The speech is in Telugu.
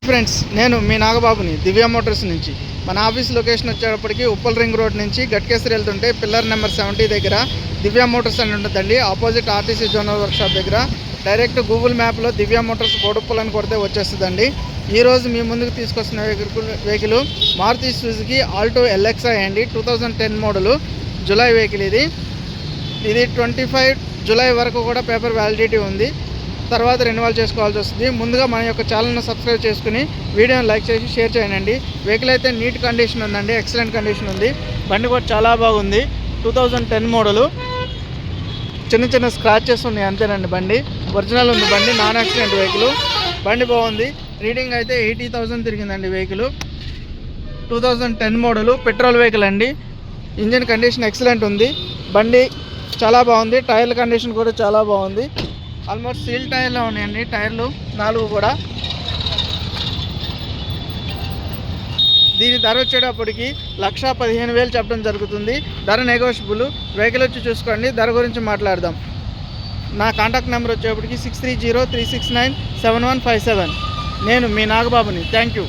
ఫ్రెండ్స్, నేను మీ నాగబాబుని దివ్య మోటార్స్ నుంచి. మన ఆఫీస్ లొకేషన్ వచ్చేటప్పటికి ఉప్పల్ రింగ్ రోడ్ నుంచి గట్కేసరి వెళ్తుంటే పిల్లర్ నెంబర్ 70 దగ్గర దివ్య మోటార్స్ అని ఉంటుందండి. ఆపోజిట్ ఆర్టీసీ జోనల్ వర్క్షాప్ దగ్గర. డైరెక్ట్ గూగుల్ మ్యాప్లో దివ్య మోటార్స్ బోడుప్పల్ అని కొడితే వచ్చేస్తుందండి. ఈరోజు మీ ముందుకు తీసుకొస్తున్న vehicle Maruti Suzuki Alto LXi అండి. 2010 మోడలు, జూలై వెహికల్. ఇది 25 జూలై వరకు కూడా పేపర్ వ్యాలిడిటీ ఉంది. తర్వాత రెన్యువల్ చేసుకోవాల్సి వస్తుంది. ముందుగా మన యొక్క ఛానల్ను సబ్స్క్రైబ్ చేసుకుని వీడియోని లైక్ చేసి షేర్ చేయండి. వెహికల్ అయితే నీట్ కండిషన్ ఉందండి, ఎక్సలెంట్ కండిషన్ ఉంది. బండి కూడా చాలా బాగుంది. 2010 మోడలు. చిన్న చిన్న స్క్రాచెస్ ఉన్నాయి అంతేనండి. బండి ఒరిజినల్ ఉంది. బండి నాన్ యాక్సిడెంట్ వెహికల్. బండి బాగుంది. రీడింగ్ అయితే 80,000 తిరిగిందండి వెహికల్. 2010 మోడలు, పెట్రోల్ వెహికల్ అండి. ఇంజిన్ కండిషన్ ఎక్సలెంట్ ఉంది. బండి చాలా బాగుంది. టైర్ల కండిషన్ కూడా చాలా బాగుంది. ఆల్మోస్ట్ సీల్ టైర్లో ఉన్నాయండి టైర్లు 4 కూడా. దీని ధర వచ్చేటప్పటికి 1,15,000 చెప్పడం జరుగుతుంది. ధర నెగోషియబుల్. వెహికల్ వచ్చి చూసుకోండి. ధర గురించి మాట్లాడదాం. నా కాంటాక్ట్ నెంబర్ వచ్చేటప్పటికి 6303697157. నేను మీ నాగబాబుని. Thank you.